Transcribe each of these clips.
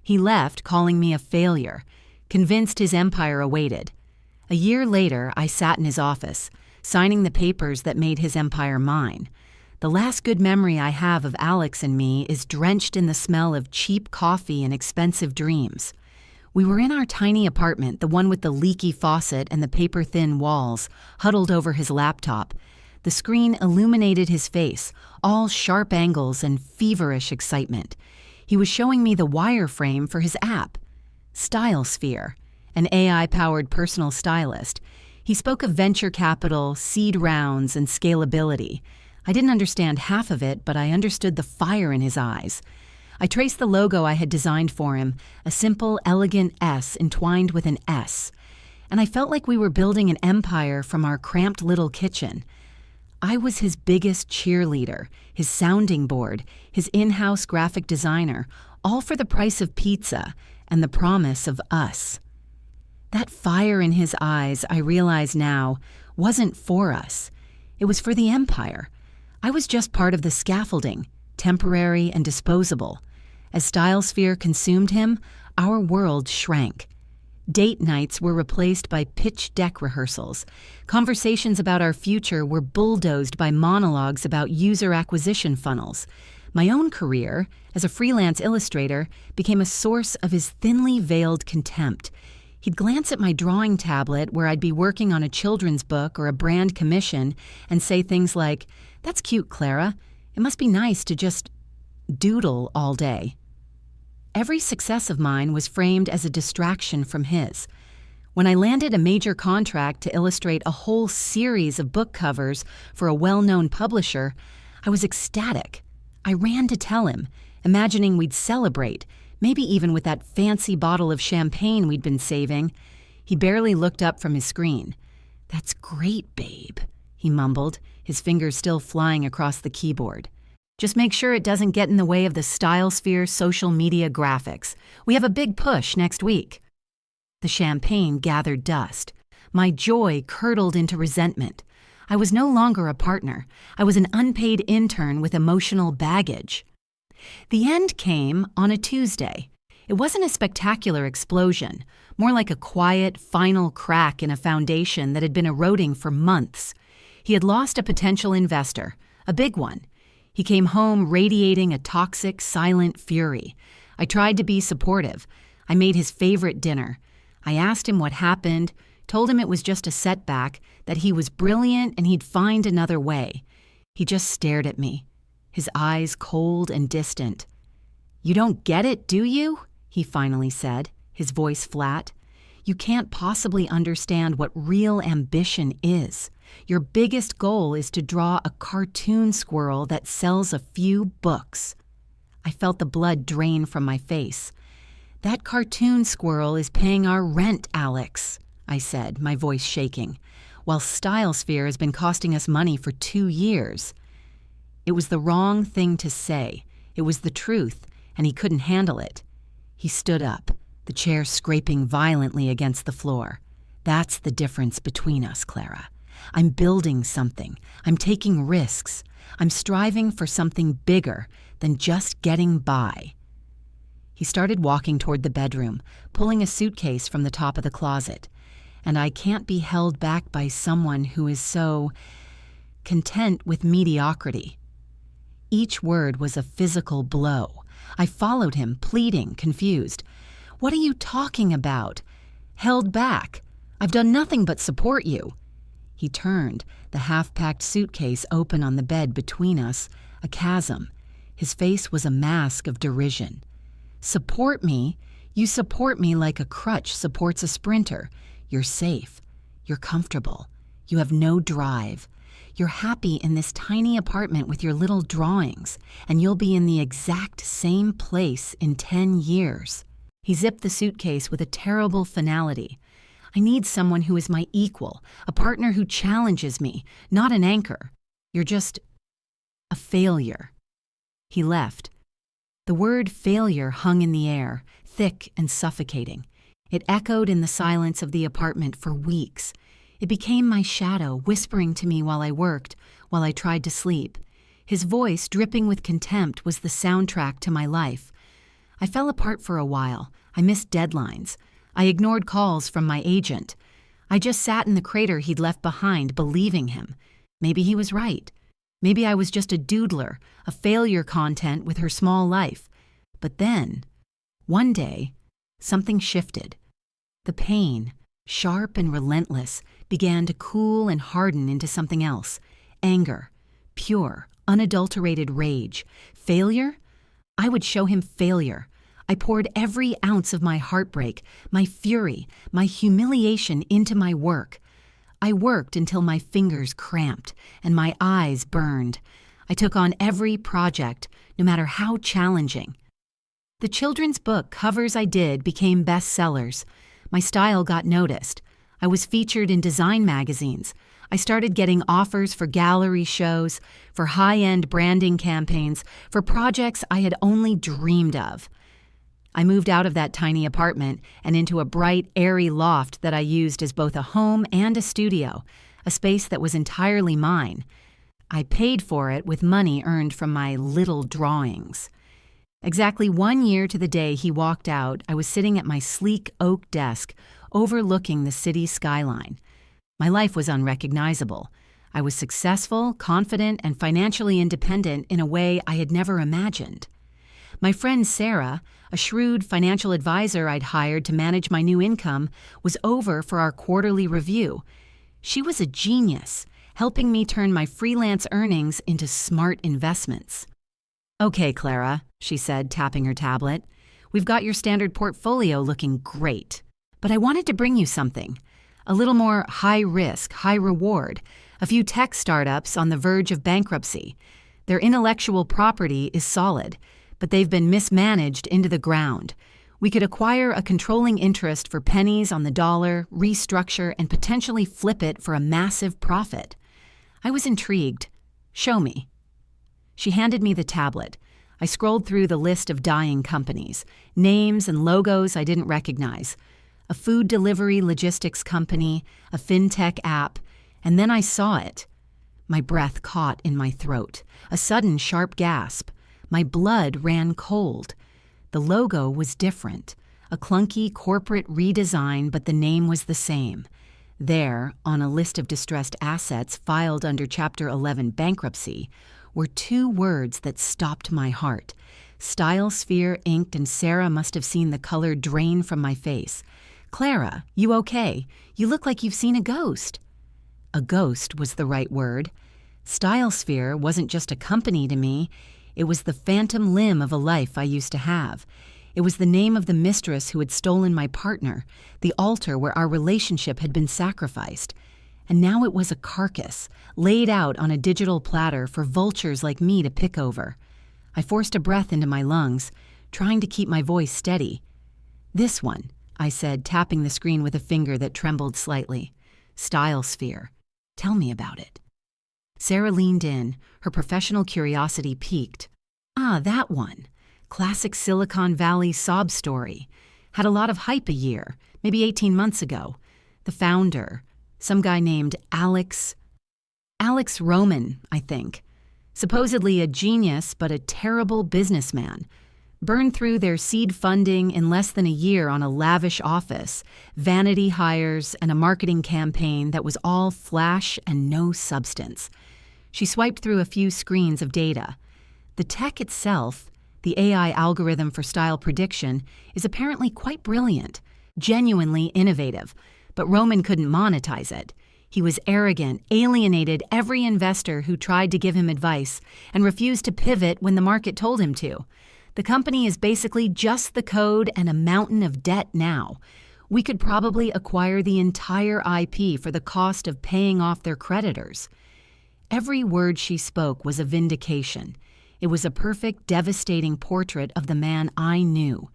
He left, calling me a failure, convinced his empire awaited. A year later, I sat in his office, signing the papers that made his empire mine. The last good memory I have of Alex and me is drenched in the smell of cheap coffee and expensive dreams. We were in our tiny apartment, the one with the leaky faucet and the paper-thin walls, huddled over his laptop. The screen illuminated his face, all sharp angles and feverish excitement. He was showing me the wireframe for his app, StyleSphere, an AI-powered personal stylist. He spoke of venture capital, seed rounds, and scalability. I didn't understand half of it, but I understood the fire in his eyes. I traced the logo I had designed for him, a simple, elegant S entwined with an S, and I felt like we were building an empire from our cramped little kitchen. I was his biggest cheerleader, his sounding board, his in-house graphic designer, all for the price of pizza and the promise of us. That fire in his eyes, I realize now, wasn't for us. It was for the empire. I was just part of the scaffolding, temporary and disposable. As StyleSphere consumed him, our world shrank. Date nights were replaced by pitch deck rehearsals. Conversations about our future were bulldozed by monologues about user acquisition funnels. My own career, as a freelance illustrator, became a source of his thinly veiled contempt. He'd glance at my drawing tablet where I'd be working on a children's book or a brand commission and say things like, "That's cute, Clara. It must be nice to just doodle all day." Every success of mine was framed as a distraction from his. When I landed a major contract to illustrate a whole series of book covers for a well-known publisher, I was ecstatic. I ran to tell him, imagining we'd celebrate, maybe even with that fancy bottle of champagne we'd been saving. He barely looked up from his screen. "That's great, babe," he mumbled, his fingers still flying across the keyboard. "Just make sure it doesn't get in the way of the StyleSphere social media graphics. We have a big push next week." The champagne gathered dust. My joy curdled into resentment. I was no longer a partner. I was an unpaid intern with emotional baggage. The end came on a Tuesday. It wasn't a spectacular explosion, more like a quiet, final crack in a foundation that had been eroding for months. He had lost a potential investor, a big one. He came home radiating a toxic, silent fury. I tried to be supportive. I made his favorite dinner. I asked him what happened, told him it was just a setback, that he was brilliant and he'd find another way. He just stared at me, his eyes cold and distant. "You don't get it, do you?" he finally said, his voice flat. "You can't possibly understand what real ambition is. Your biggest goal is to draw a cartoon squirrel that sells a few books." I felt the blood drain from my face. "That cartoon squirrel is paying our rent, Alex," I said, my voice shaking, "while StyleSphere has been costing us money for 2 years. It was the wrong thing to say. It was the truth, and he couldn't handle it. He stood up, the chair scraping violently against the floor. "That's the difference between us, Clara. I'm building something. I'm taking risks. I'm striving for something bigger than just getting by." He started walking toward the bedroom, pulling a suitcase from the top of the closet. And I can't be held back by someone who is so content with mediocrity. Each word was a physical blow. I followed him, pleading, confused. "What are you talking about? Held back? I've done nothing but support you." He turned, the half-packed suitcase open on the bed between us, a chasm. His face was a mask of derision. "Support me? You support me like a crutch supports a sprinter. You're safe. You're comfortable. You have no drive. You're happy in this tiny apartment with your little drawings, and you'll be in the exact same place in 10 years. He zipped the suitcase with a terrible finality. "I need someone who is my equal, a partner who challenges me, not an anchor. You're just a failure." He left. The word failure hung in the air, thick and suffocating. It echoed in the silence of the apartment for weeks. It became my shadow, whispering to me while I worked, while I tried to sleep. His voice, dripping with contempt, was the soundtrack to my life. I fell apart for a while. I missed deadlines. I ignored calls from my agent. I just sat in the crater he'd left behind, believing him. Maybe he was right. Maybe I was just a doodler, a failure content with her small life. But then, one day, something shifted. The pain, sharp and relentless, began to cool and harden into something else. Anger, pure, unadulterated rage. Failure? I would show him failure. I poured every ounce of my heartbreak, my fury, my humiliation into my work. I worked until my fingers cramped and my eyes burned. I took on every project, no matter how challenging. The children's book covers I did became bestsellers. My style got noticed. I was featured in design magazines. I started getting offers for gallery shows, for high-end branding campaigns, for projects I had only dreamed of. I moved out of that tiny apartment and into a bright, airy loft that I used as both a home and a studio, a space that was entirely mine. I paid for it with money earned from my little drawings. Exactly 1 year to the day he walked out, I was sitting at my sleek oak desk, overlooking the city skyline. My life was unrecognizable. I was successful, confident, and financially independent in a way I had never imagined. My friend Sarah, a shrewd financial advisor I'd hired to manage my new income, was over for our quarterly review. She was a genius, helping me turn my freelance earnings into smart investments. "Okay, Clara," she said, tapping her tablet. "We've got your standard portfolio looking great. But I wanted to bring you something. A little more high risk, high reward. A few tech startups on the verge of bankruptcy. Their intellectual property is solid, but they've been mismanaged into the ground. We could acquire a controlling interest for pennies on the dollar, restructure, and potentially flip it for a massive profit." I was intrigued. "Show me." She handed me the tablet. I scrolled through the list of dying companies, names and logos I didn't recognize. A food delivery logistics company, a fintech app, and then I saw it. My breath caught in my throat, a sudden sharp gasp. My blood ran cold. The logo was different, a clunky corporate redesign, but the name was the same. There, on a list of distressed assets filed under Chapter 11 bankruptcy, were 2 words that stopped my heart. Style Sphere inked, and Sarah must have seen the color drain from my face. "Clara, you okay? You look like you've seen a ghost." A ghost was the right word. Style Sphere wasn't just a company to me. It was the phantom limb of a life I used to have. It was the name of the mistress who had stolen my partner, the altar where our relationship had been sacrificed. And now it was a carcass, laid out on a digital platter for vultures like me to pick over. I forced a breath into my lungs, trying to keep my voice steady. "This one," I said, tapping the screen with a finger that trembled slightly. "Style Sphere. Tell me about it." Sarah leaned in, her professional curiosity piqued. "Ah, that one. Classic Silicon Valley sob story. Had a lot of hype a year, maybe 18 months ago. The founder, some guy named Alex Roman, I think. Supposedly a genius, but a terrible businessman. Burned through their seed funding in less than a year on a lavish office, vanity hires, and a marketing campaign that was all flash and no substance." She swiped through a few screens of data. The tech itself, the AI algorithm for style prediction, is apparently quite brilliant, genuinely innovative, but Roman couldn't monetize it. He was arrogant, alienated every investor who tried to give him advice, and refused to pivot when the market told him to. The company is basically just the code and a mountain of debt now. We could probably acquire the entire IP for the cost of paying off their creditors. Every word she spoke was a vindication. It was a perfect, devastating portrait of the man I knew.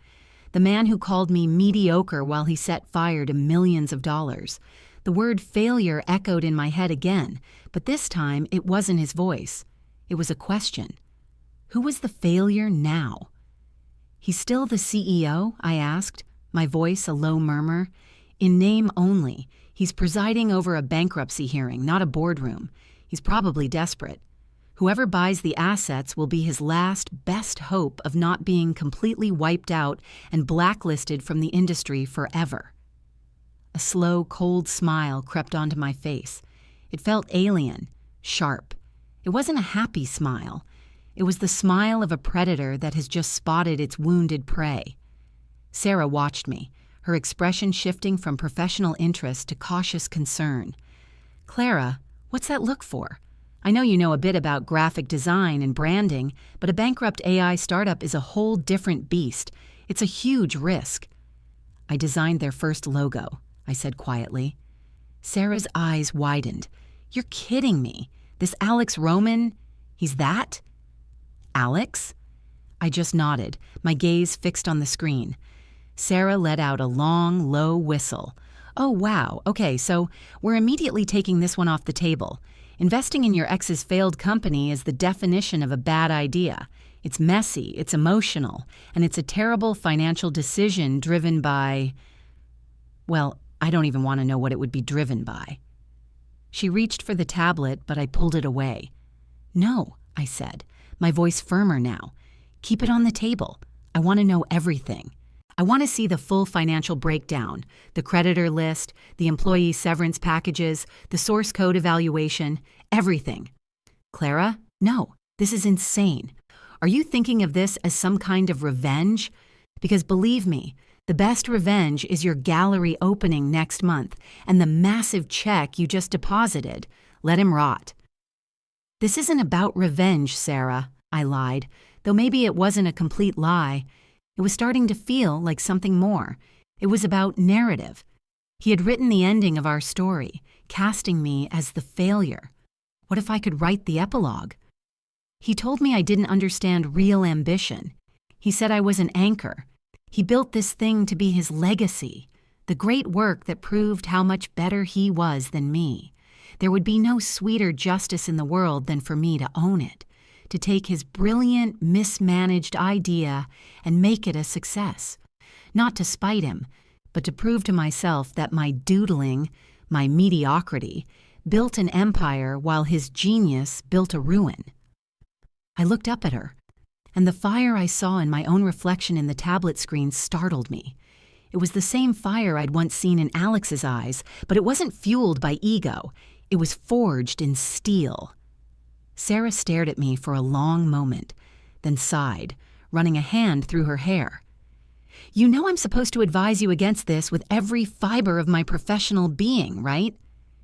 The man who called me mediocre while he set fire to millions of dollars. The word failure echoed in my head again, but this time it wasn't his voice. It was a question. Who was the failure now? "He's still the CEO?" I asked, my voice a low murmur. "In name only. He's presiding over a bankruptcy hearing, not a boardroom. He's probably desperate." Whoever buys the assets will be his last, best hope of not being completely wiped out and blacklisted from the industry forever. A slow, cold smile crept onto my face. It felt alien, sharp. It wasn't a happy smile. It was the smile of a predator that has just spotted its wounded prey. Sarah watched me, her expression shifting from professional interest to cautious concern. "Clara, what's that look for? I know you know a bit about graphic design and branding, but a bankrupt AI startup is a whole different beast. It's a huge risk." "I designed their first logo," I said quietly. Sarah's eyes widened. "You're kidding me. This Alex Roman, he's that?" "Alex?" I just nodded, my gaze fixed on the screen. Sarah let out a long, low whistle. "Oh, wow. Okay, so we're immediately taking this one off the table. Investing in your ex's failed company is the definition of a bad idea. It's messy, it's emotional, and it's a terrible financial decision driven by... Well, I don't even want to know what it would be driven by." She reached for the tablet, but I pulled it away. "No," I said, my voice firmer now. "Keep it on the table. I want to know everything. I want to see the full financial breakdown, the creditor list, the employee severance packages, the source code evaluation, everything." "Clara, no, this is insane. Are you thinking of this as some kind of revenge? Because believe me, the best revenge is your gallery opening next month and the massive check you just deposited. Let him rot." "This isn't about revenge, Sarah," I lied, though maybe it wasn't a complete lie. It was starting to feel like something more. It was about narrative. He had written the ending of our story, casting me as the failure. What if I could write the epilogue? He told me I didn't understand real ambition. He said I was an anchor. He built this thing to be his legacy, the great work that proved how much better he was than me. There would be no sweeter justice in the world than for me to own it, to take his brilliant, mismanaged idea and make it a success. Not to spite him, but to prove to myself that my doodling, my mediocrity, built an empire while his genius built a ruin. I looked up at her, and the fire I saw in my own reflection in the tablet screen startled me. It was the same fire I'd once seen in Alex's eyes, but it wasn't fueled by ego. It was forged in steel. Sarah stared at me for a long moment, then sighed, running a hand through her hair. "You know I'm supposed to advise you against this with every fiber of my professional being, right?"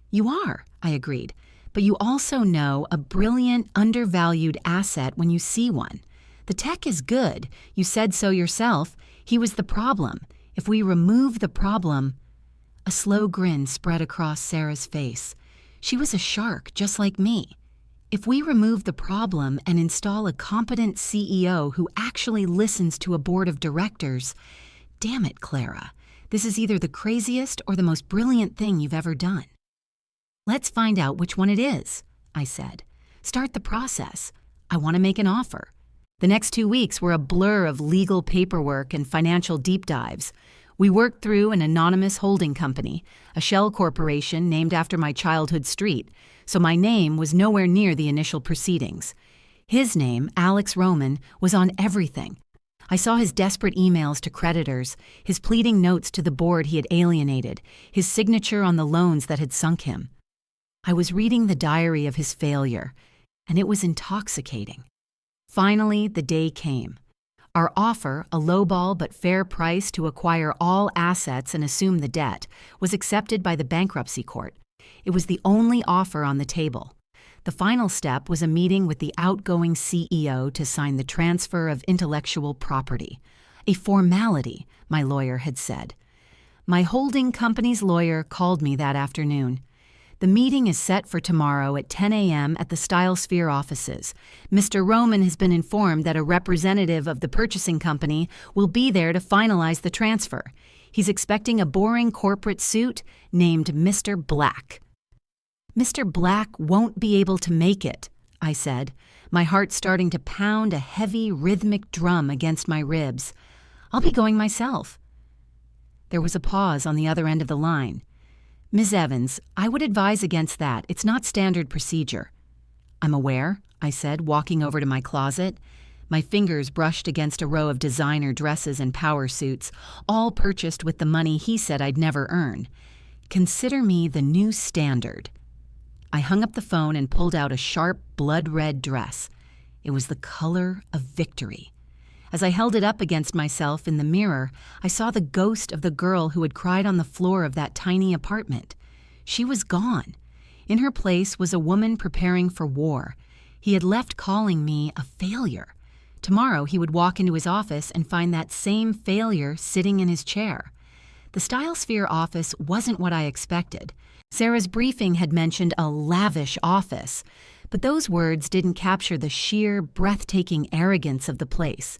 "You are," I agreed, "but you also know a brilliant, undervalued asset when you see one. The tech is good. You said so yourself. He was the problem. If we remove the problem..." A slow grin spread across Sarah's face. She was a shark, just like me. "If we remove the problem and install a competent CEO who actually listens to a board of directors, damn it, Clara, this is either the craziest or the most brilliant thing you've ever done." "Let's find out which one it is," I said. "Start the process. I want to make an offer." The next 2 weeks were a blur of legal paperwork and financial deep dives. We worked through an anonymous holding company, a shell corporation named after my childhood street, so my name was nowhere near the initial proceedings. His name, Alex Roman, was on everything. I saw his desperate emails to creditors, his pleading notes to the board he had alienated, his signature on the loans that had sunk him. I was reading the diary of his failure, and it was intoxicating. Finally, the day came. Our offer, a lowball but fair price to acquire all assets and assume the debt, was accepted by the bankruptcy court. It was the only offer on the table. The final step was a meeting with the outgoing CEO to sign the transfer of intellectual property. A formality, my lawyer had said. My holding company's lawyer called me that afternoon. "The meeting is set for tomorrow at 10 a.m. at the StyleSphere offices. Mr. Roman has been informed that a representative of the purchasing company will be there to finalize the transfer. He's expecting a boring corporate suit named Mr. Black." "Mr. Black won't be able to make it," I said, my heart starting to pound a heavy, rhythmic drum against my ribs. "I'll be going myself." There was a pause on the other end of the line. "Ms. Evans, I would advise against that. It's not standard procedure." I'm aware, I said, walking over to my closet. My fingers brushed against a row of designer dresses and power suits, all purchased with the money he said I'd never earn. Consider me the new standard. I hung up the phone and pulled out a sharp, blood-red dress. It was the color of victory. As I held it up against myself in the mirror, I saw the ghost of the girl who had cried on the floor of that tiny apartment. She was gone. In her place was a woman preparing for war. He had left calling me a failure. Tomorrow he would walk into his office and find that same failure sitting in his chair. The StyleSphere office wasn't what I expected. Sarah's briefing had mentioned a lavish office, but those words didn't capture the sheer, breathtaking arrogance of the place.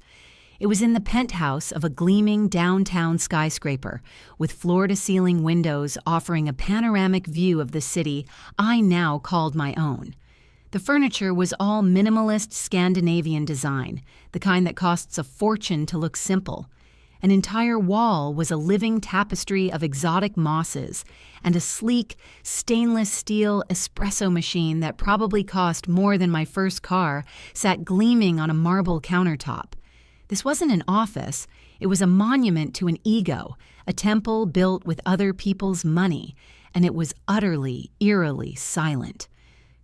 It was in the penthouse of a gleaming downtown skyscraper, with floor-to-ceiling windows offering a panoramic view of the city I now called my own. The furniture was all minimalist Scandinavian design, the kind that costs a fortune to look simple. An entire wall was a living tapestry of exotic mosses, and a sleek, stainless steel espresso machine that probably cost more than my first car sat gleaming on a marble countertop. This wasn't an office, it was a monument to an ego, a temple built with other people's money, and it was utterly, eerily silent.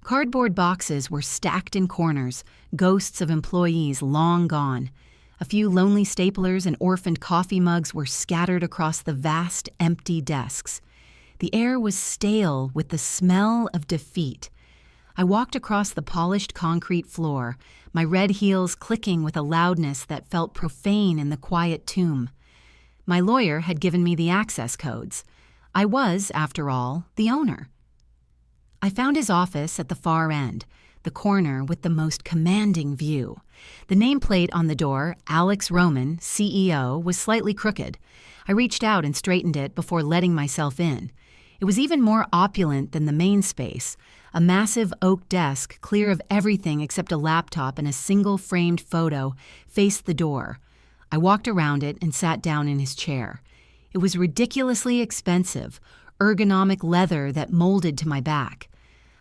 Cardboard boxes were stacked in corners, ghosts of employees long gone. A few lonely staplers and orphaned coffee mugs were scattered across the vast, empty desks. The air was stale with the smell of defeat. I walked across the polished concrete floor, my red heels clicking with a loudness that felt profane in the quiet tomb. My lawyer had given me the access codes. I was, after all, the owner. I found his office at the far end, the corner with the most commanding view. The nameplate on the door, Alex Roman, CEO, was slightly crooked. I reached out and straightened it before letting myself in. It was even more opulent than the main space. A massive oak desk, clear of everything except a laptop and a single framed photo, faced the door. I walked around it and sat down in his chair. It was ridiculously expensive, ergonomic leather that molded to my back.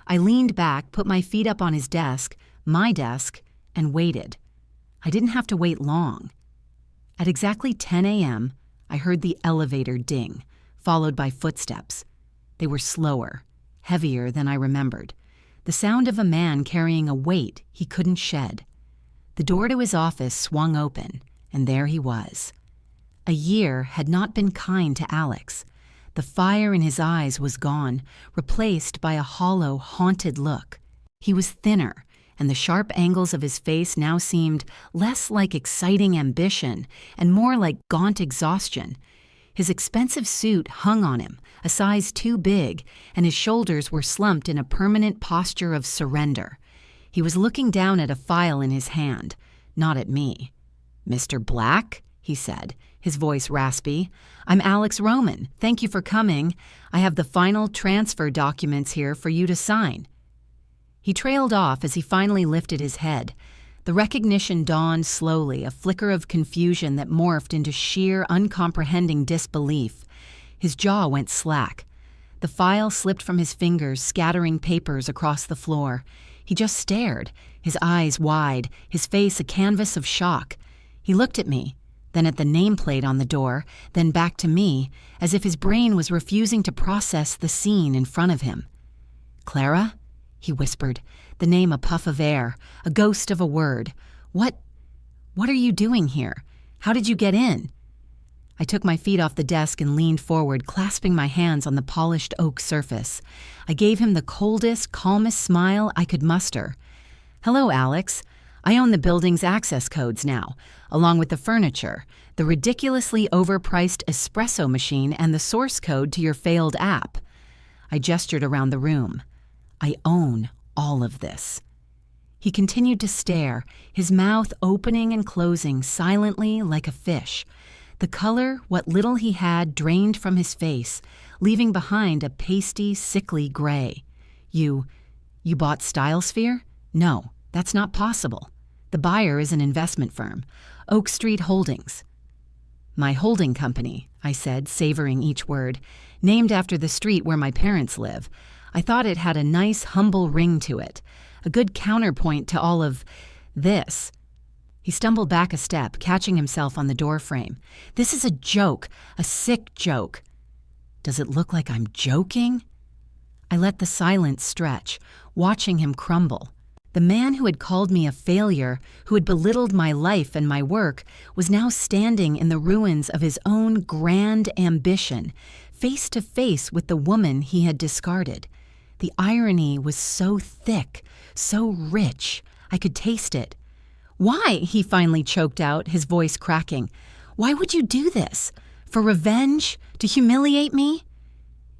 I leaned back, put my feet up on his desk, my desk, and waited. I didn't have to wait long. At exactly 10 a.m., I heard the elevator ding, followed by footsteps. They were slower, heavier than I remembered. The sound of a man carrying a weight he couldn't shed. The door to his office swung open, and there he was. A year had not been kind to Alex. The fire in his eyes was gone, replaced by a hollow, haunted look. He was thinner, and the sharp angles of his face now seemed less like exciting ambition and more like gaunt exhaustion. His expensive suit hung on him, a size too big, and his shoulders were slumped in a permanent posture of surrender. He was looking down at a file in his hand, not at me. "Mr. Black?" he said, his voice raspy. "I'm Alex Roman. Thank you for coming. I have the final transfer documents here for you to sign." He trailed off as he finally lifted his head. The recognition dawned slowly, a flicker of confusion that morphed into sheer, uncomprehending disbelief. His jaw went slack. The file slipped from his fingers, scattering papers across the floor. He just stared, his eyes wide, his face a canvas of shock. He looked at me, then at the nameplate on the door, then back to me, as if his brain was refusing to process the scene in front of him. "Clara?" he whispered, the name a puff of air, a ghost of a word. What are you doing here? How did you get in?" I took my feet off the desk and leaned forward, clasping my hands on the polished oak surface. I gave him the coldest, calmest smile I could muster. "Hello, Alex. I own the building's access codes now, along with the furniture, the ridiculously overpriced espresso machine, and the source code to your failed app." I gestured around the room. "I own all of this." He continued to stare, his mouth opening and closing silently like a fish. The color, what little he had, drained from his face, leaving behind a pasty, sickly gray. You bought StyleSphere? No, that's not possible. The buyer is an investment firm, Oak Street Holdings." "My holding company," I said, savoring each word, "named after the street where my parents live. I thought it had a nice, humble ring to it. a good counterpoint to all of this. He stumbled back a step, catching himself on the doorframe. This is a joke, a sick joke. Does it look like I'm joking? I let the silence stretch, watching him crumble. The man who had called me a failure, who had belittled my life and my work, was now standing in the ruins of his own grand ambition, face to face with the woman he had discarded. The irony was so thick, so rich, I could taste it. "Why?" he finally choked out, his voice cracking. "Why would you do this? For revenge? To humiliate me?"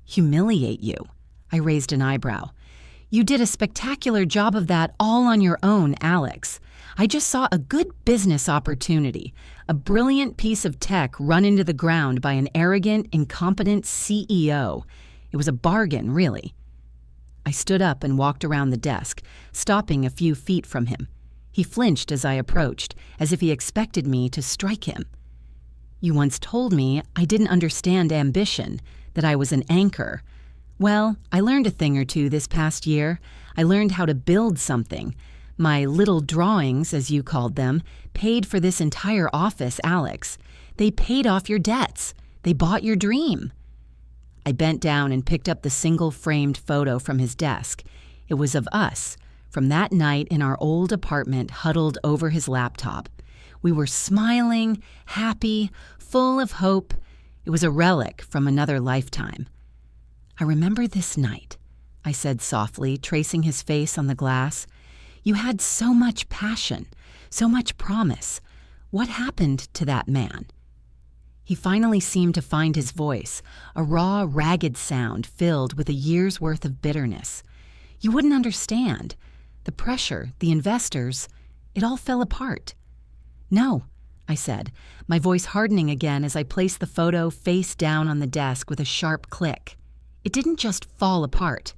"Humiliate you?" I raised an eyebrow. "You did a spectacular job of that all on your own, Alex. I just saw a good business opportunity, a brilliant piece of tech run into the ground by an arrogant, incompetent CEO. It was a bargain, really." I stood up and walked around the desk, stopping a few feet from him. He flinched as I approached, as if he expected me to strike him. "You once told me I didn't understand ambition, that I was an anchor. Well, I learned a thing or two this past year. I learned how to build something. My little drawings, as you called them, paid for this entire office, Alex. They paid off your debts. They bought your dream." I bent down and picked up the single-framed photo from his desk. It was of us, from that night in our old apartment, huddled over his laptop. We were smiling, happy, full of hope. It was a relic from another lifetime. "I remember this night," I said softly, tracing his face on the glass. "You had so much passion, so much promise. What happened to that man?" He finally seemed to find his voice, a raw, ragged sound filled with a year's worth of bitterness. "You wouldn't understand. The pressure, the investors, it all fell apart." "No," I said, my voice hardening again as I placed the photo face down on the desk with a sharp click. "It didn't just fall apart.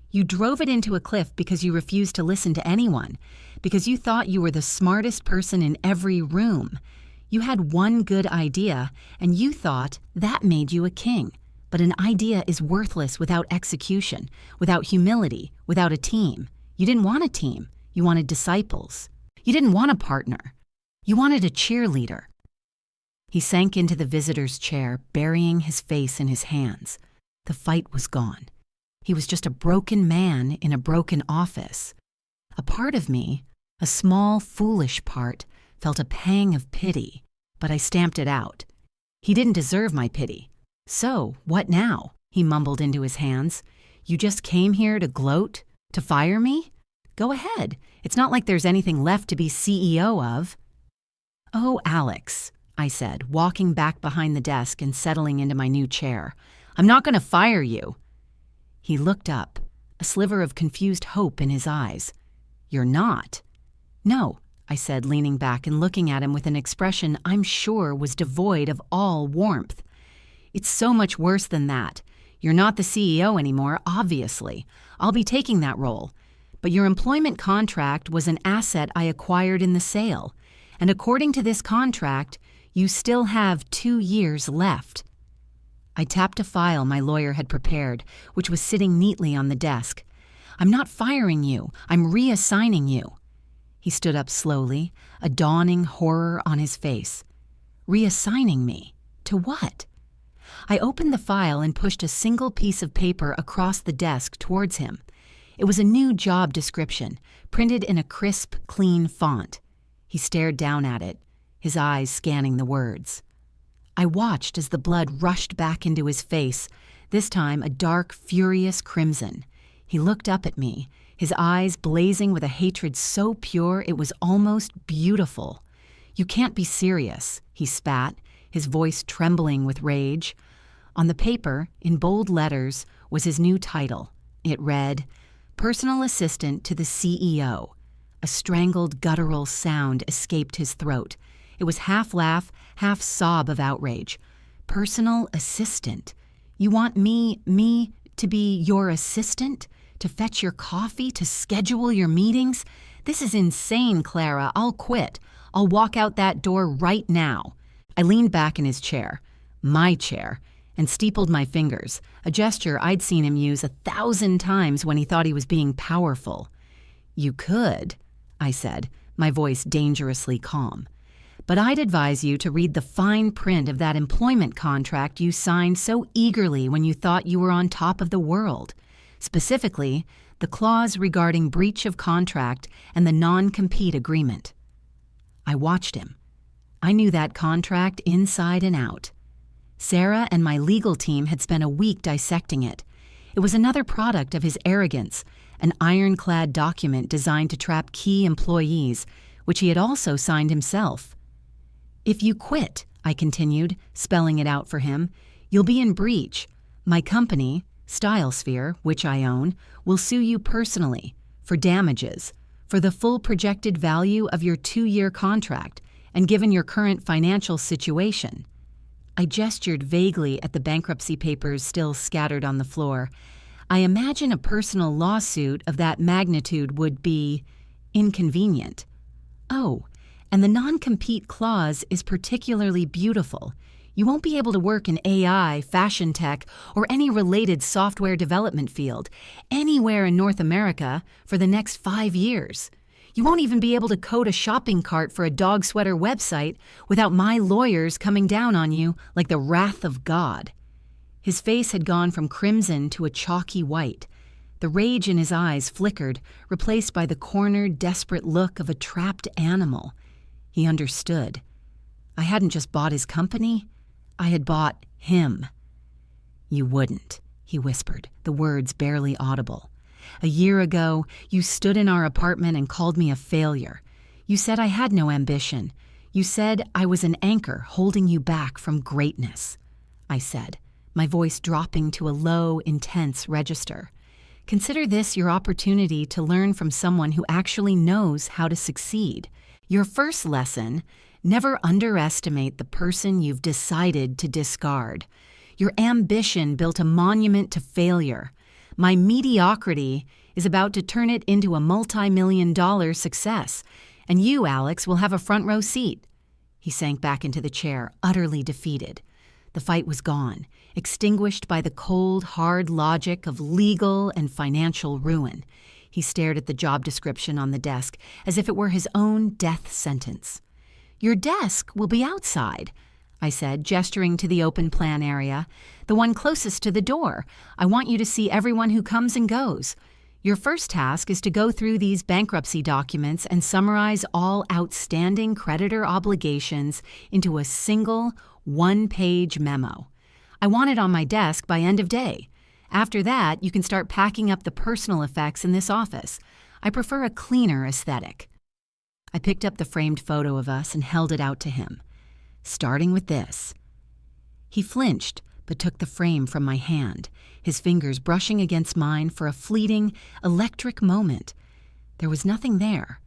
You drove it into a cliff because you refused to listen to anyone, because you thought you were the smartest person in every room. You had one good idea, and you thought that made you a king. But an idea is worthless without execution, without humility, without a team. You didn't want a team. You wanted disciples. You didn't want a partner. You wanted a cheerleader." He sank into the visitor's chair, burying his face in his hands. The fight was gone. He was just a broken man in a broken office. A part of me, a small, foolish part, felt a pang of pity, but I stamped it out. He didn't deserve my pity. "So, what now?" he mumbled into his hands. "You just came here to gloat? To fire me? Go ahead. It's not like there's anything left to be CEO of." "Oh, Alex," I said, walking back behind the desk and settling into my new chair. "I'm not going to fire you." He looked up, a sliver of confused hope in his eyes. "You're not?" "No," I said, leaning back and looking at him with an expression I'm sure was devoid of all warmth. "It's so much worse than that. You're not the CEO anymore, obviously. I'll be taking that role. But your employment contract was an asset I acquired in the sale. And according to this contract, you still have 2 years left." I tapped a file my lawyer had prepared, which was sitting neatly on the desk. "I'm not firing you. I'm reassigning you." He stood up slowly, a dawning horror on his face. "Reassigning me? To what?" I opened the file and pushed a single piece of paper across the desk towards him. It was a new job description, printed in a crisp, clean font. He stared down at it, his eyes scanning the words. I watched as the blood rushed back into his face, this time a dark, furious crimson. He looked up at me, his eyes blazing with a hatred so pure it was almost beautiful. "You can't be serious," he spat, his voice trembling with rage. On the paper, in bold letters, was his new title. It read, "Personal Assistant to the CEO." A strangled, guttural sound escaped his throat. It was half laugh, half sob of outrage. "Personal assistant? You want me to be your assistant? To fetch your coffee? To schedule your meetings? This is insane, Clara. I'll quit. I'll walk out that door right now." I leaned back in his chair, my chair, and steepled my fingers, a gesture I'd seen him use 1,000 times when he thought he was being powerful. "You could," I said, my voice dangerously calm. "But I'd advise you to read the fine print of that employment contract you signed so eagerly when you thought you were on top of the world. Specifically, the clause regarding breach of contract and the non-compete agreement." I watched him. I knew that contract inside and out. Sarah and my legal team had spent a week dissecting it. It was another product of his arrogance, an ironclad document designed to trap key employees, which he had also signed himself. "If you quit," I continued, spelling it out for him, "you'll be in breach. My company, StyleSphere, which I own, will sue you personally for damages, for the full projected value of your 2-year contract, and given your current financial situation." I gestured vaguely at the bankruptcy papers still scattered on the floor. "I imagine a personal lawsuit of that magnitude would be inconvenient. Oh, and the non-compete clause is particularly beautiful. You won't be able to work in AI, fashion tech, or any related software development field anywhere in North America for the next 5 years. You won't even be able to code a shopping cart for a dog sweater website without my lawyers coming down on you like the wrath of God." His face had gone from crimson to a chalky white. The rage in his eyes flickered, replaced by the cornered, desperate look of a trapped animal. He understood. I hadn't just bought his company, I had bought him. "You wouldn't," he whispered, the words barely audible. "A year ago, you stood in our apartment and called me a failure. You said I had no ambition. You said I was an anchor holding you back from greatness." I said, my voice dropping to a low, intense register. "Consider this your opportunity to learn from someone who actually knows how to succeed. Your first lesson: never underestimate the person you've decided to discard. Your ambition built a monument to failure. My mediocrity is about to turn it into a multi-million-dollar success, and you, Alex, will have a front-row seat." He sank back into the chair, utterly defeated. The fight was gone, extinguished by the cold, hard logic of legal and financial ruin. He stared at the job description on the desk as if it were his own death sentence. "Your desk will be outside," I said, gesturing to the open plan area, "the one closest to the door. I want you to see everyone who comes and goes. Your first task is to go through these bankruptcy documents and summarize all outstanding creditor obligations into a single, one-page memo. I want it on my desk by end of day. After that, you can start packing up the personal effects in this office. I prefer a cleaner aesthetic." I picked up the framed photo of us and held it out to him. "Starting with this." He flinched, but took the frame from my hand, his fingers brushing against mine for a fleeting, electric moment. There was nothing there.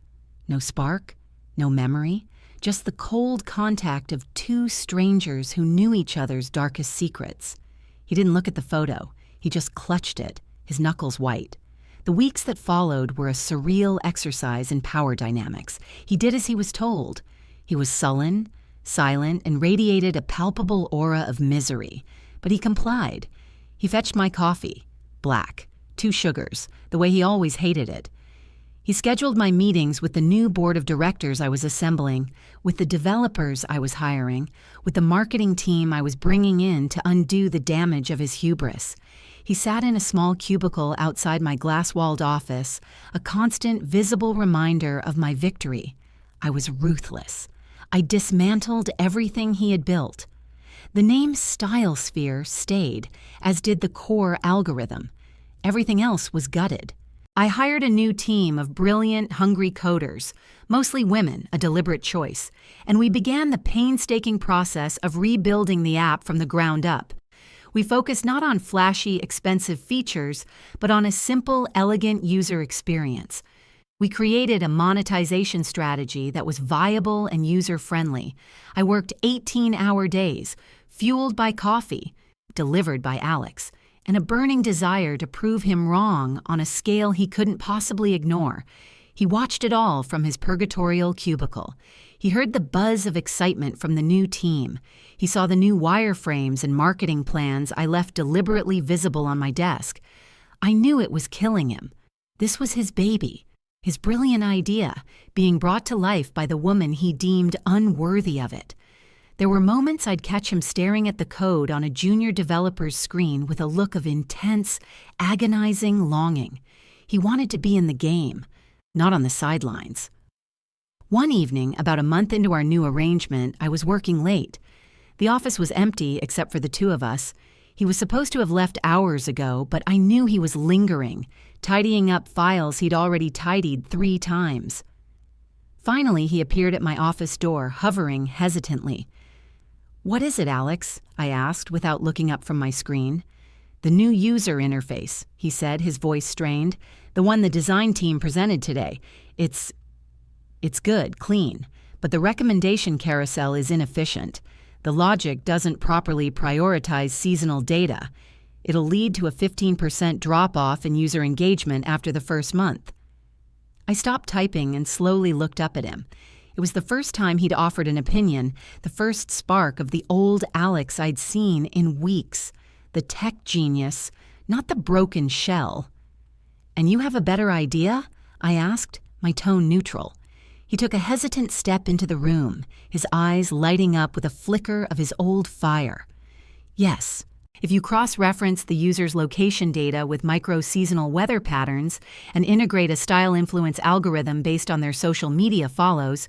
No spark, no memory, just the cold contact of two strangers who knew each other's darkest secrets. He didn't look at the photo. He just clutched it, his knuckles white. The weeks that followed were a surreal exercise in power dynamics. He did as he was told. He was sullen, silent, and radiated a palpable aura of misery. But he complied. He fetched my coffee, black, 2 sugars, the way he always hated it. He scheduled my meetings with the new board of directors I was assembling, with the developers I was hiring, with the marketing team I was bringing in to undo the damage of his hubris. He sat in a small cubicle outside my glass-walled office, a constant, visible reminder of my victory. I was ruthless. I dismantled everything he had built. The name StyleSphere stayed, as did the core algorithm. Everything else was gutted. I hired a new team of brilliant, hungry coders, mostly women, a deliberate choice, and we began the painstaking process of rebuilding the app from the ground up. We focused not on flashy, expensive features, but on a simple, elegant user experience. We created a monetization strategy that was viable and user-friendly. I worked 18-hour days, fueled by coffee, delivered by Alex, and a burning desire to prove him wrong on a scale he couldn't possibly ignore. He watched it all from his purgatorial cubicle. He heard the buzz of excitement from the new team. He saw the new wireframes and marketing plans I left deliberately visible on my desk. I knew it was killing him. This was his baby. His brilliant idea being brought to life by the woman he deemed unworthy of it. There were moments I'd catch him staring at the code on a junior developer's screen with a look of intense, agonizing longing. He wanted to be in the game, not on the sidelines. One evening, about a month into our new arrangement, I was working late. The office was empty except for the two of us. He was supposed to have left hours ago, but I knew he was lingering, tidying up files he'd already tidied 3 times. Finally, he appeared at my office door, hovering hesitantly. "What is it, Alex?" I asked without looking up from my screen. "The new user interface," he said, his voice strained. "The one the design team presented today. It's good, clean, but the recommendation carousel is inefficient. The logic doesn't properly prioritize seasonal data. It'll lead to a 15% drop-off in user engagement after the first month." I stopped typing and slowly looked up at him. It was the first time he'd offered an opinion, the first spark of the old Alex I'd seen in weeks. The tech genius, not the broken shell. "And you have a better idea?" I asked, my tone neutral. He took a hesitant step into the room, his eyes lighting up with a flicker of his old fire. "Yes. If you cross-reference the user's location data with micro-seasonal weather patterns and integrate a style influence algorithm based on their social media follows,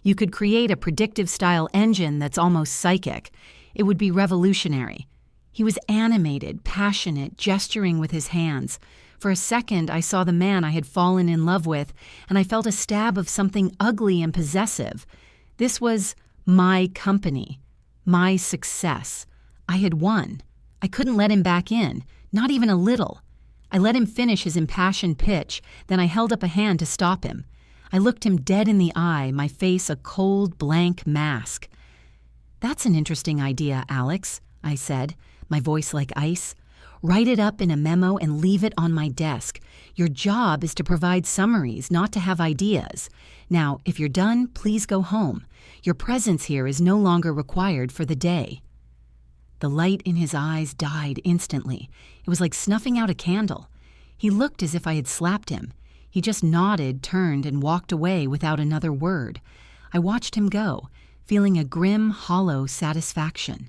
you could create a predictive style engine that's almost psychic. It would be revolutionary." He was animated, passionate, gesturing with his hands. For a second, I saw the man I had fallen in love with, and I felt a stab of something ugly and possessive. This was my company, my success. I had won. I couldn't let him back in, not even a little. I let him finish his impassioned pitch, then I held up a hand to stop him. I looked him dead in the eye, my face a cold, blank mask. "That's an interesting idea, Alex," I said, my voice like ice. "Write it up in a memo and leave it on my desk. Your job is to provide summaries, not to have ideas. Now, if you're done, please go home. Your presence here is no longer required for the day." The light in his eyes died instantly. It was like snuffing out a candle. He looked as if I had slapped him. He just nodded, turned, and walked away without another word. I watched him go, feeling a grim, hollow satisfaction.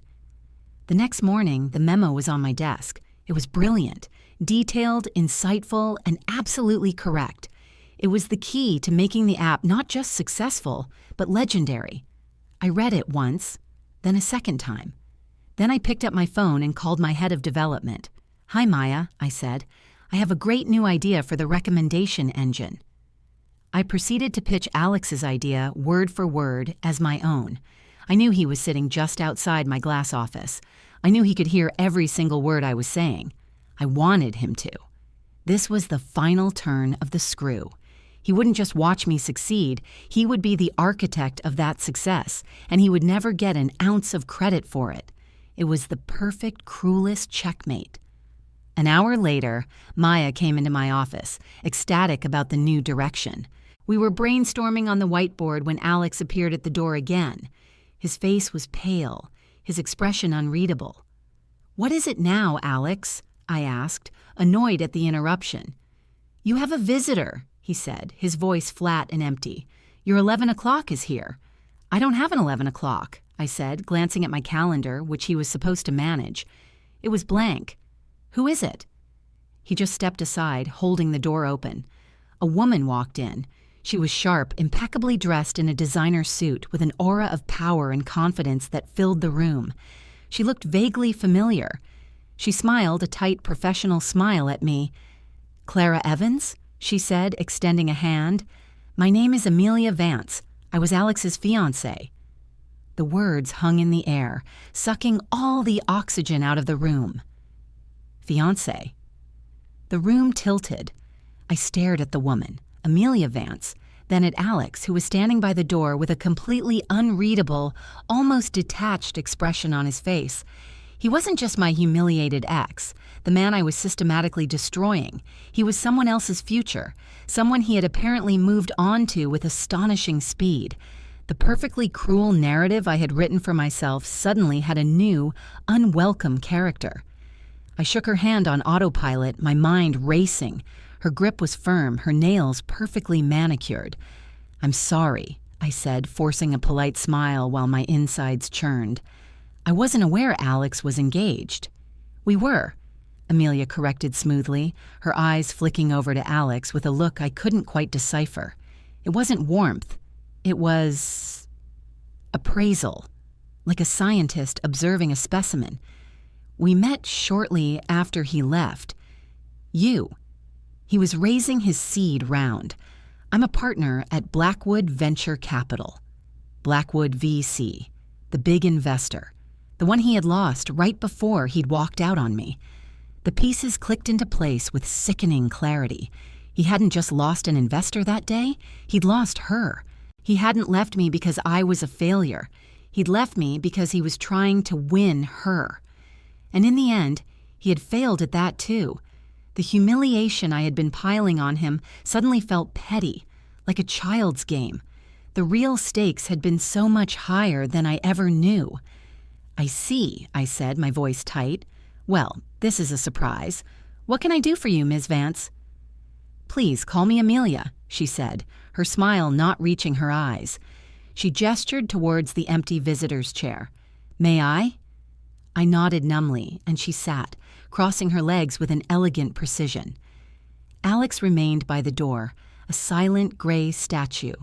The next morning, the memo was on my desk. It was brilliant, detailed, insightful, and absolutely correct. It was the key to making the app not just successful, but legendary. I read it once, then a second time. Then I picked up my phone and called my head of development. "Hi, Maya," I said. "I have a great new idea for the recommendation engine." I proceeded to pitch Alex's idea, word for word, as my own. I knew he was sitting just outside my glass office. I knew he could hear every single word I was saying. I wanted him to. This was the final turn of the screw. He wouldn't just watch me succeed, he would be the architect of that success, and he would never get an ounce of credit for it. It was the perfect, cruelest checkmate. An hour later, Maya came into my office, ecstatic about the new direction. We were brainstorming on the whiteboard when Alex appeared at the door again. His face was pale, his expression unreadable. "What is it now, Alex?" I asked, annoyed at the interruption. "You have a visitor," he said, his voice flat and empty. "Your 11 o'clock is here." "I don't have an 11 o'clock," I said, glancing at my calendar, which he was supposed to manage. It was blank. "Who is it?" He just stepped aside, holding the door open. A woman walked in. She was sharp, impeccably dressed in a designer suit with an aura of power and confidence that filled the room. She looked vaguely familiar. She smiled a tight, professional smile at me. "Clara Evans?" she said, extending a hand. "My name is Amelia Vance. I was Alex's fiancée." The words hung in the air, sucking all the oxygen out of the room. Fiancé. The room tilted. I stared at the woman, Amelia Vance, then at Alex, who was standing by the door with a completely unreadable, almost detached expression on his face. He wasn't just my humiliated ex, the man I was systematically destroying. He was someone else's future, someone he had apparently moved on to with astonishing speed. The perfectly cruel narrative I had written for myself suddenly had a new, unwelcome character. I shook her hand on autopilot, my mind racing. Her grip was firm, her nails perfectly manicured. "I'm sorry," I said, forcing a polite smile while my insides churned. "I wasn't aware Alex was engaged." "We were," Amelia corrected smoothly, her eyes flicking over to Alex with a look I couldn't quite decipher. It wasn't warmth. It was appraisal, like a scientist observing a specimen. "We met shortly after he left. You." He was raising his seed round. "I'm a partner at Blackwood Venture Capital." Blackwood VC, the big investor, the one he had lost right before he'd walked out on me. The pieces clicked into place with sickening clarity. He hadn't just lost an investor that day, he'd lost her. He hadn't left me because I was a failure. He'd left me because he was trying to win her. And in the end, he had failed at that too. The humiliation I had been piling on him suddenly felt petty, like a child's game. The real stakes had been so much higher than I ever knew. "I see," I said, my voice tight. "Well, this is a surprise. What can I do for you, Ms. Vance?" "Please call me Amelia," she said, her smile not reaching her eyes. She gestured towards the empty visitor's chair. "May I?" I nodded numbly, and she sat, crossing her legs with an elegant precision. Alex remained by the door, a silent gray statue.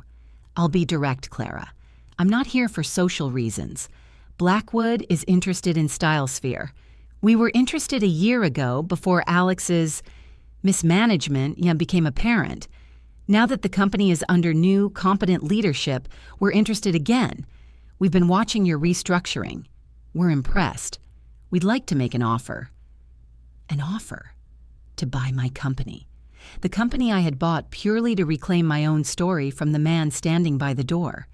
"I'll be direct, Clara. I'm not here for social reasons. Blackwood is interested in StyleSphere. We were interested a year ago before Alex's mismanagement became apparent. Now that the company is under new, competent leadership, we're interested again. We've been watching your restructuring. We're impressed. We'd like to make an offer." An offer? To buy my company. The company I had bought purely to reclaim my own story from the man standing by the door.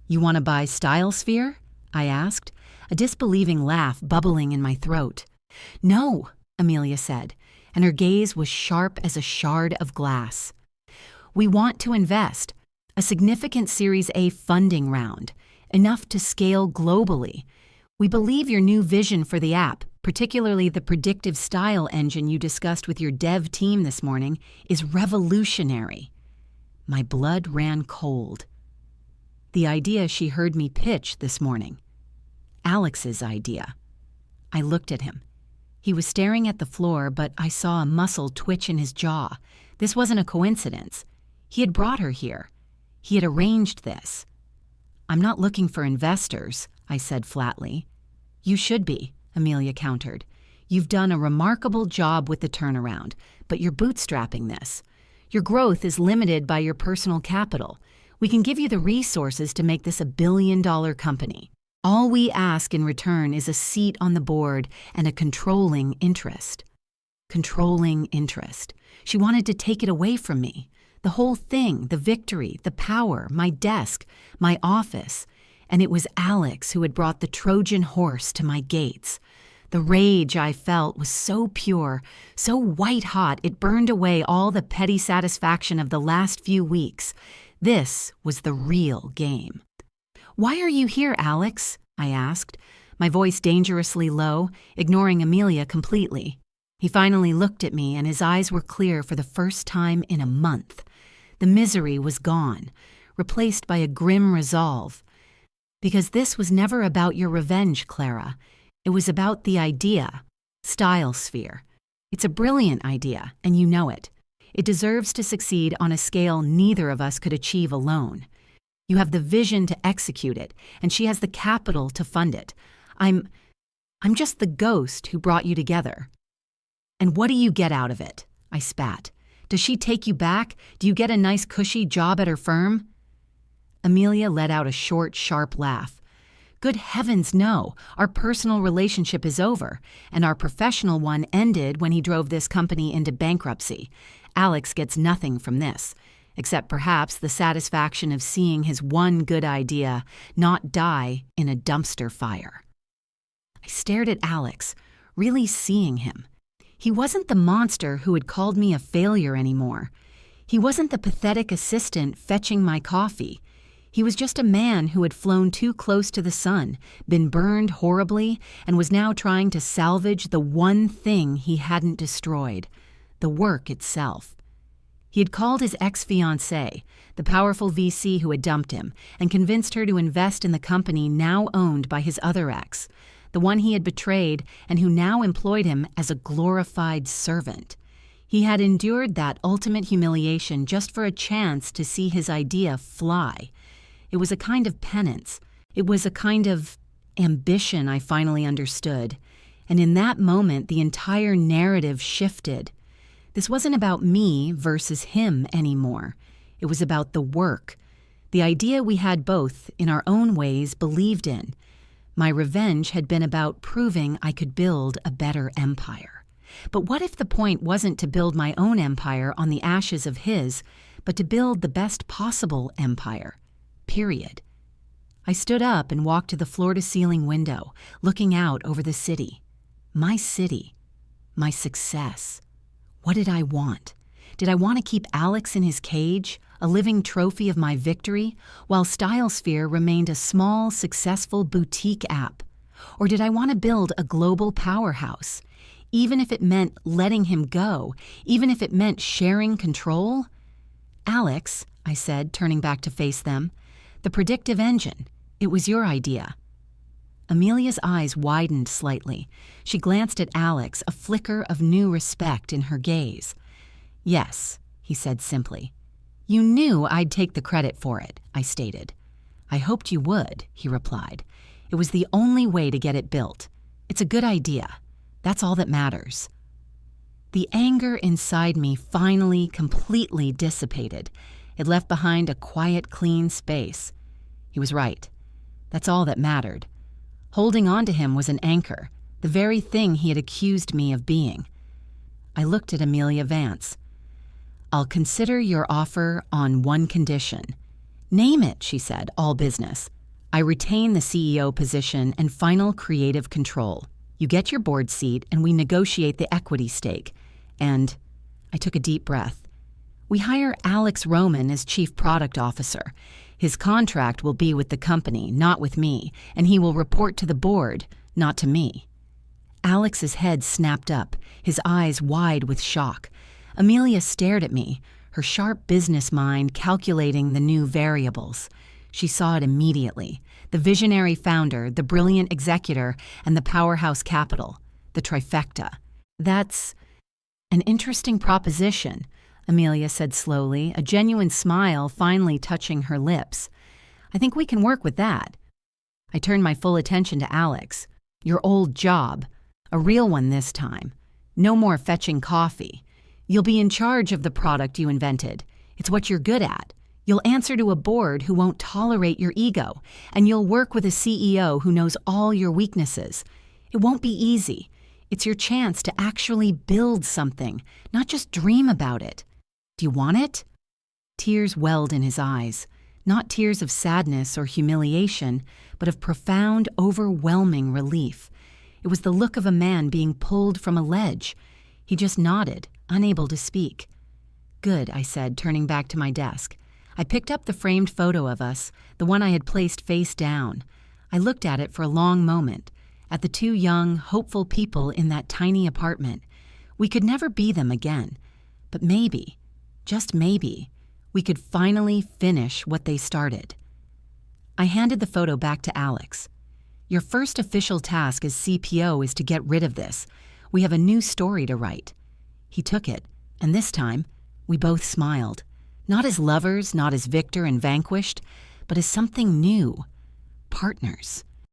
"You want to buy StyleSphere?" I asked, a disbelieving laugh bubbling in my throat. "No," Amelia said, and her gaze was sharp as a shard of glass. "We want to invest. A significant Series A funding round, enough to scale globally. We believe your new vision for the app, particularly the predictive style engine you discussed with your dev team this morning, is revolutionary." My blood ran cold. The idea she heard me pitch this morning. Alex's idea. I looked at him. He was staring at the floor, but I saw a muscle twitch in his jaw. This wasn't a coincidence. He had brought her here. He had arranged this. "I'm not looking for investors," I said flatly. "You should be," Amelia countered. "You've done a remarkable job with the turnaround, but you're bootstrapping this. Your growth is limited by your personal capital. We can give you the resources to make this a billion-dollar company. All we ask in return is a seat on the board and a controlling interest." Controlling interest. She wanted to take it away from me. The whole thing, the victory, the power, my desk, my office. And it was Alex who had brought the Trojan horse to my gates. The rage I felt was so pure, so white-hot it burned away all the petty satisfaction of the last few weeks. This was the real game. "Why are you here, Alex?" I asked, my voice dangerously low, ignoring Amelia completely. He finally looked at me, and his eyes were clear for the first time in a month. The misery was gone, replaced by a grim resolve. "Because this was never about your revenge, Clara. It was about the idea, StyleSphere. It's a brilliant idea, and you know it. It deserves to succeed on a scale neither of us could achieve alone. You have the vision to execute it, and she has the capital to fund it. I'm just the ghost who brought you together." "And what do you get out of it?" I spat. "Does she take you back? Do you get a nice cushy job at her firm?" Amelia let out a short, sharp laugh. "Good heavens, no. Our personal relationship is over, and our professional one ended when he drove this company into bankruptcy. Alex gets nothing from this, except perhaps the satisfaction of seeing his one good idea not die in a dumpster fire." I stared at Alex, really seeing him. He wasn't the monster who had called me a failure anymore. He wasn't the pathetic assistant fetching my coffee. He was just a man who had flown too close to the sun, been burned horribly, and was now trying to salvage the one thing he hadn't destroyed, the work itself. He had called his ex-fiancée, the powerful VC who had dumped him, and convinced her to invest in the company now owned by his other ex, the one he had betrayed and who now employed him as a glorified servant. He had endured that ultimate humiliation just for a chance to see his idea fly. It was a kind of penance. It was a kind of ambition, I finally understood. And in that moment, the entire narrative shifted. This wasn't about me versus him anymore. It was about the work, the idea we had both, in our own ways, believed in. My revenge had been about proving I could build a better empire. But what if the point wasn't to build my own empire on the ashes of his, but to build the best possible empire? Period. I stood up and walked to the floor-to-ceiling window, looking out over the city. My city. My success. What did I want? Did I want to keep Alex in his cage, a living trophy of my victory, while StyleSphere remained a small, successful boutique app? Or did I want to build a global powerhouse, even if it meant letting him go, even if it meant sharing control? Alex, I said, turning back to face them, the predictive engine, it was your idea. Amelia's eyes widened slightly. She glanced at Alex, a flicker of new respect in her gaze. Yes, he said simply. You knew I'd take the credit for it, I stated. I hoped you would, he replied. It was the only way to get it built. It's a good idea. That's all that matters. The anger inside me finally completely dissipated. It left behind a quiet, clean space. He was right. That's all that mattered. Holding on to him was an anchor, the very thing he had accused me of being. I looked at Amelia Vance. I'll consider your offer on one condition. Name it, she said, all business. I retain the CEO position and final creative control. You get your board seat and we negotiate the equity stake. And I took a deep breath. We hire Alex Roman as Chief Product Officer. His contract will be with the company, not with me, and he will report to the board, not to me. Alex's head snapped up, his eyes wide with shock. Amelia stared at me, her sharp business mind calculating the new variables. She saw it immediately. The visionary founder, the brilliant executor, and the powerhouse capital. The trifecta. That's an interesting proposition, Amelia said slowly, a genuine smile finally touching her lips. I think we can work with that. I turned my full attention to Alex. Your old job. A real one this time. No more fetching coffee. You'll be in charge of the product you invented. It's what you're good at. You'll answer to a board who won't tolerate your ego, and you'll work with a CEO who knows all your weaknesses. It won't be easy. It's your chance to actually build something, not just dream about it. Do you want it? Tears welled in his eyes, not tears of sadness or humiliation, but of profound, overwhelming relief. It was the look of a man being pulled from a ledge. He just nodded, unable to speak. Good, I said, turning back to my desk. I picked up the framed photo of us, the one I had placed face down. I looked at it for a long moment, at the two young, hopeful people in that tiny apartment. We could never be them again, but maybe, just maybe, we could finally finish what they started. I handed the photo back to Alex. Your first official task as CPO is to get rid of this. We have a new story to write. He took it, and this time, we both smiled. Not as lovers, not as victor and vanquished, but as something new. Partners.